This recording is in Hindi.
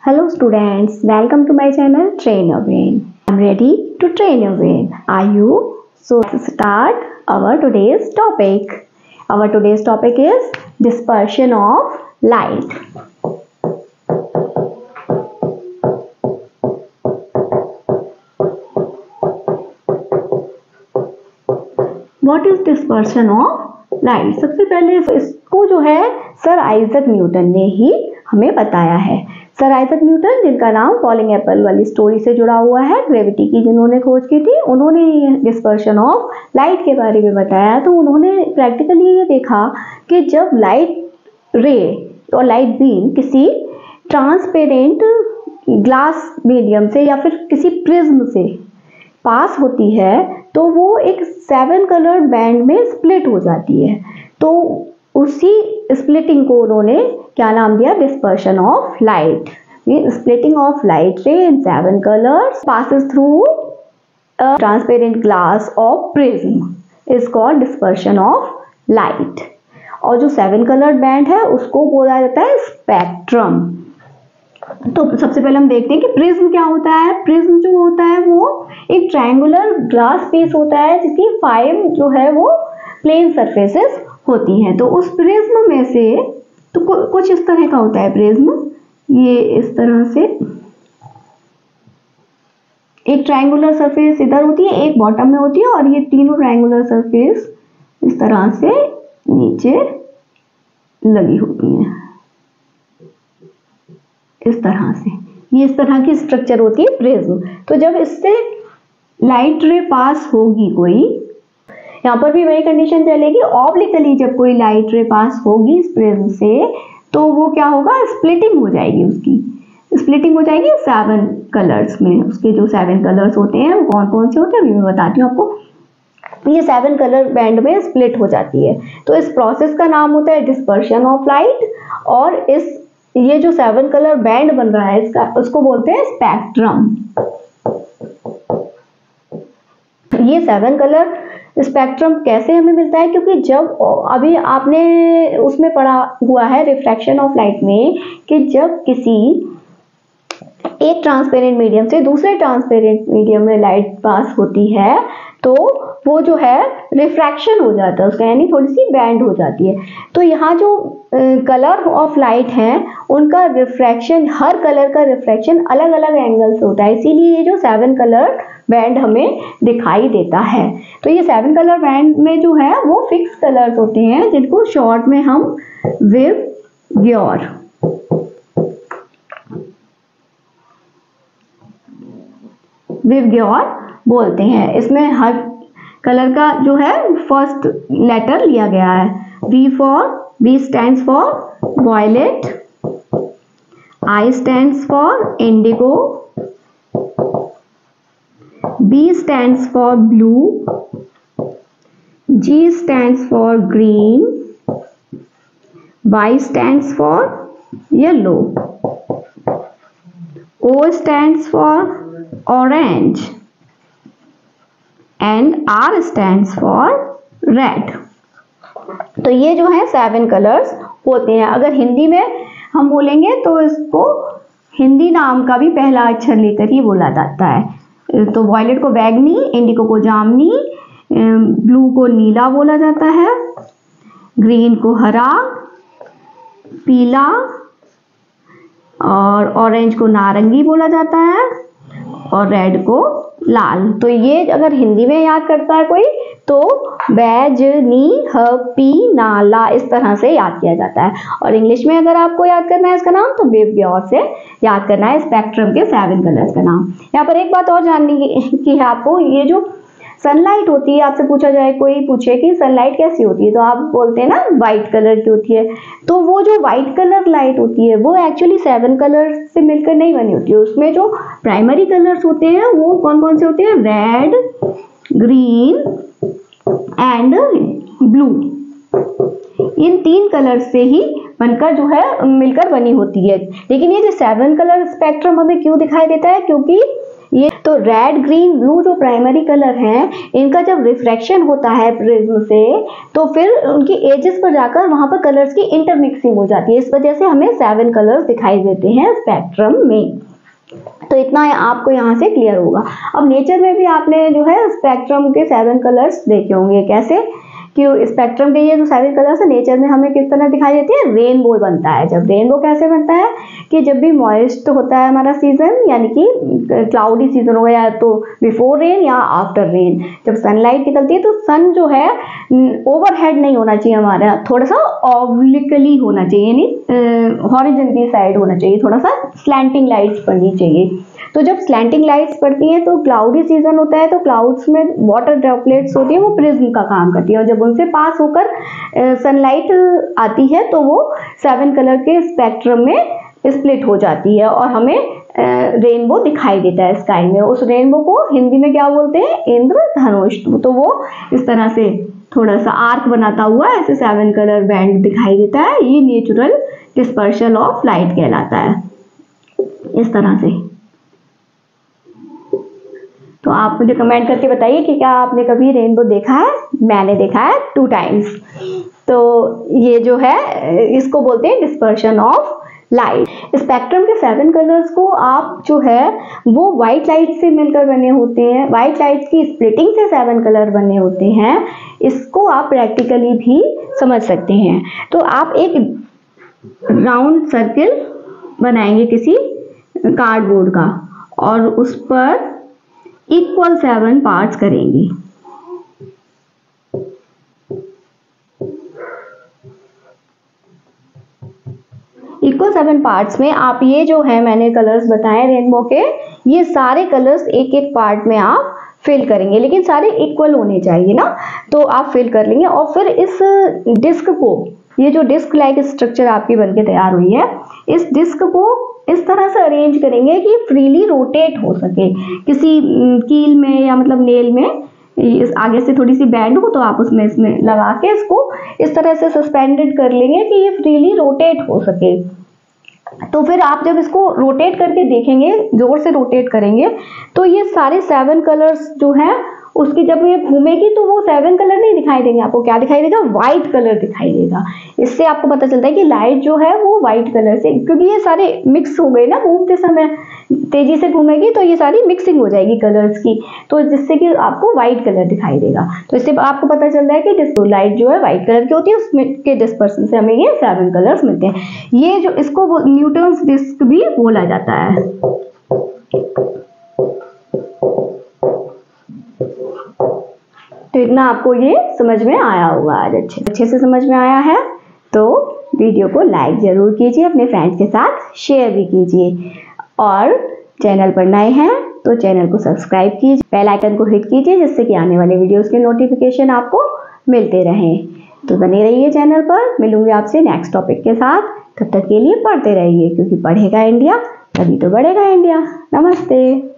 Hello students, welcome to my channel Train Your Brain. I'm ready to train your brain. Are you? So let's start our today's topic. Our today's topic is dispersion of light. What is dispersion of light? सबसे पहले इसको जो है सर आइजक न्यूटन ने ही हमें बताया है। सर आइजक न्यूटन, जिनका नाम फॉलिंग एप्पल वाली स्टोरी से जुड़ा हुआ है, ग्रेविटी की जिन्होंने खोज की थी, उन्होंने डिस्पर्शन ऑफ लाइट के बारे में बताया। तो उन्होंने प्रैक्टिकली ये देखा कि जब लाइट रे और लाइट बीम किसी ट्रांसपेरेंट ग्लास मीडियम से या फिर किसी प्रिज्म से पास होती है तो वो एक 7 कलर्ड बैंड में स्प्लिट हो जाती है। तो उसी स्प्लिटिंग को उन्होंने क्या नाम दिया? Dispersion of light. Splitting of light रे इन 7 colours passes through a transparent glass or prism is called dispersion of light। और जो 7 कलर्ड बैंड है उसको बोला जाता है स्पेक्ट्रम। तो सबसे पहले हम देखते हैं कि प्रिज्म क्या होता है। प्रिज्म जो होता है वो एक ट्रायंगुलर ग्लास पीस होता है जिसकी 5 जो है वो प्लेन सरफेसेस होती हैं। तो उस प्रिज्म में से तो कुछ इस तरह का होता है प्रिज्म। ये इस तरह से एक ट्रायंगुलर सरफेस इधर होती है, एक बॉटम में होती है, और ये तीनों ट्रायंगुलर सरफेस इस तरह से नीचे लगी होती हैं, इस तरह से। ये इस तरह की स्ट्रक्चर होती है प्रिज्म। तो जब इससे लाइट रे पास होगी कोई, यहाँ पर भी वही कंडीशन चलेगी, ऑब्लिकली जब कोई लाइट रे पास होगी इस प्रिज्म से तो वो क्या होगा? स्प्लिटिंग हो जाएगी। उसकी स्प्लिटिंग हो जाएगी 7 कलर्स में। उसके जो 7 कलर्स होते हैं वो कौन कौन से होते हैं अभी मैं बताती हूँ आपको। ये 7 कलर बैंड में स्प्लिट हो जाती है। तो इस प्रोसेस का नाम होता है डिस्पर्शन ऑफ लाइट। और ये जो 7 कलर बैंड बन रहा है इसका, उसको बोलते हैं स्पेक्ट्रम। ये 7 कलर स्पेक्ट्रम कैसे हमें मिलता है? क्योंकि जब अभी आपने उसमें पढ़ा हुआ है रिफ्रैक्शन ऑफ लाइट में कि जब किसी एक ट्रांसपेरेंट मीडियम से दूसरे ट्रांसपेरेंट मीडियम में लाइट पास होती है तो वो जो है रिफ्रैक्शन हो जाता है उसका, यानी थोड़ी सी बैंड हो जाती है। तो यहाँ जो कलर ऑफ लाइट है उनका रिफ्रैक्शन, हर कलर का रिफ्रैक्शन अलग अलग एंगल से होता है, इसीलिए ये जो 7 कलर बैंड हमें दिखाई देता है। तो ये 7 कलर बैंड में जो है वो फिक्स कलर्स होते हैं जिनको शॉर्ट में हम विवग्योर बोलते हैं। इसमें हर कलर का जो है फर्स्ट लेटर लिया गया है। V stands for violet, I stands for indigo, B stands for blue, G stands for green, Y stands for yellow, O stands for orange and R stands for red। तो ये जो है 7 कलर्स होते हैं। अगर हिंदी में हम बोलेंगे तो इसको हिंदी नाम का भी पहला अक्षर लेकर ही बोला जाता है। तो वॉयलेट को बैगनी, इंडिगो को जामनी, ब्लू को नीला बोला जाता है, ग्रीन को हरा, पीला और ऑरेंज को नारंगी बोला जाता है और रेड को लाल। तो ये अगर हिंदी में याद करता है कोई तो बैजनी हपी नाला इस तरह से याद किया जाता है। और इंग्लिश में अगर आपको याद करना है इसका नाम तो विवग्योर से याद करना है स्पेक्ट्रम के 7 कलर्स का नाम। यहाँ पर एक बात और जानने की है आपको, ये जो सनलाइट होती है, आपसे पूछा जाए, कोई पूछे कि सनलाइट कैसी होती है तो आप बोलते हैं ना व्हाइट कलर की होती है। तो वो जो व्हाइट कलर लाइट होती है वो एक्चुअली 7 कलर से मिलकर नहीं बनी होती है। उसमें जो प्राइमरी कलर्स होते हैं वो कौन कौन से होते हैं? Red, green and blue. In 3 colour से ही बनकर जो है मिलकर बनी होती है। लेकिन ये जो 7 कलर स्पेक्ट्रम हमें क्यों दिखाई देता है? क्योंकि ये तो रेड ग्रीन ब्लू जो प्राइमरी कलर हैं, इनका जब रिफ्रैक्शन होता है प्रिज्म से तो फिर उनकी एजेस पर जाकर वहां पर कलर्स की इंटरमिक्सिंग हो जाती है। इस वजह से हमें 7 कलर्स दिखाई देते हैं स्पेक्ट्रम में। तो इतना है आपको यहाँ से क्लियर होगा। अब नेचर में भी आपने जो है स्पेक्ट्रम के 7 कलर्स देखे होंगे। कैसे कि स्पेक्ट्रम के ये जो 7 कलर्स है नेचर में हमें किस तरह दिखाई देती है, रेनबो बनता है। जब रेनबो कैसे बनता है कि जब भी मॉइस्ट होता है हमारा सीजन, यानी कि क्लाउडी सीजन हो गया तो बिफोर रेन या आफ्टर रेन, जब सनलाइट निकलती है तो सन जो है ओवरहेड नहीं होना चाहिए हमारा, थोड़ा सा ऑब्लिकली होना चाहिए, यानी हॉरिजॉन्टल की साइड होना चाहिए, थोड़ा सा स्लैंटिंग लाइट्स पड़नी चाहिए। तो जब स्लैंटिंग लाइट्स पड़ती हैं तो क्लाउडी सीजन होता है, तो क्लाउड्स में वाटर ड्रॉपलेट्स होती है, वो प्रिज्म का काम करती है और जब उनसे पास होकर सनलाइट आती है तो वो 7 कलर के स्पेक्ट्रम में स्प्लिट हो जाती है और हमें रेनबो दिखाई देता है स्काई में। उस रेनबो को हिंदी में क्या बोलते हैं, इंद्रधनुष। तो वो इस तरह से थोड़ा सा आर्क बनाता हुआ ऐसे 7 कलर बैंड दिखाई देता है। ये नेचुरल डिस्पर्शन ऑफ लाइट कहलाता है इस तरह से। तो आप मुझे कमेंट करके बताइए कि क्या आपने कभी रेनबो देखा है। मैंने देखा है 2 टाइम्स। तो ये जो है इसको बोलते हैं डिस्पर्शन ऑफ लाइट। स्पेक्ट्रम के 7 कलर्स को आप जो है वो व्हाइट लाइट से मिलकर बने होते हैं, व्हाइट लाइट की स्प्लिटिंग से 7 कलर बने होते हैं। इसको आप प्रैक्टिकली भी समझ सकते हैं। तो आप एक राउंड सर्किल बनाएंगे किसी कार्डबोर्ड का और उस पर इक्वल 7 पार्ट्स करेंगे। इक्वल 7 पार्ट्स में आप ये जो है मैंने कलर्स बताए रेनबो के, ये सारे कलर्स एक एक पार्ट में आप फिल करेंगे, लेकिन सारे इक्वल होने चाहिए ना। तो आप फिल कर लेंगे और फिर इस डिस्क को, ये जो डिस्क लाइक स्ट्रक्चर आपकी बनके तैयार हुई है, इस डिस्क को इस तरह से अरेंज करेंगे कि फ्रीली रोटेट हो सके। किसी कील में या मतलब नेल में इस आगे से थोड़ी सी बैंड हो तो आप उसमें इसमें लगा के इसको इस तरह से सस्पेंडेड कर लेंगे कि ये फ्रीली रोटेट हो सके। तो फिर आप जब इसको रोटेट करके देखेंगे, जोर से रोटेट करेंगे, तो ये सारे 7 कलर्स जो हैं उसकी जब ये घूमेगी तो वो 7 कलर नहीं दिखाई देंगे आपको। क्या दिखाई देगा, व्हाइट कलर दिखाई देगा। इससे आपको पता चलता है कि लाइट जो है वो व्हाइट कलर से, क्योंकि ये सारे मिक्स हो गए ना, घूमते समय तेजी से घूमेगी तो ये सारी मिक्सिंग हो जाएगी कलर्स की, तो जिससे कि आपको व्हाइट कलर दिखाई देगा। तो इससे आपको पता चलता है कि लाइट जो है व्हाइट कलर की होती है, उसमें के डिस्पर्सन से हमें ये 7 कलर्स मिलते हैं। ये जो इसको न्यूटन्स डिस्क भी बोला जाता है। तो इतना आपको ये समझ में आया होगा आज, अच्छे से समझ में आया है तो वीडियो को लाइक जरूर कीजिए, अपने फ्रेंड्स के साथ शेयर भी कीजिए और चैनल पर नए हैं तो चैनल को सब्सक्राइब कीजिए, बेल आइकन को हिट कीजिए जिससे कि आने वाले वीडियोस के नोटिफिकेशन आपको मिलते रहें। तो बने रहिए चैनल पर। मिलूंगी आपसे नेक्स्ट टॉपिक के साथ। तब तक के लिए पढ़ते रहिए, क्योंकि पढ़ेगा इंडिया तभी तो बढ़ेगा इंडिया। नमस्ते।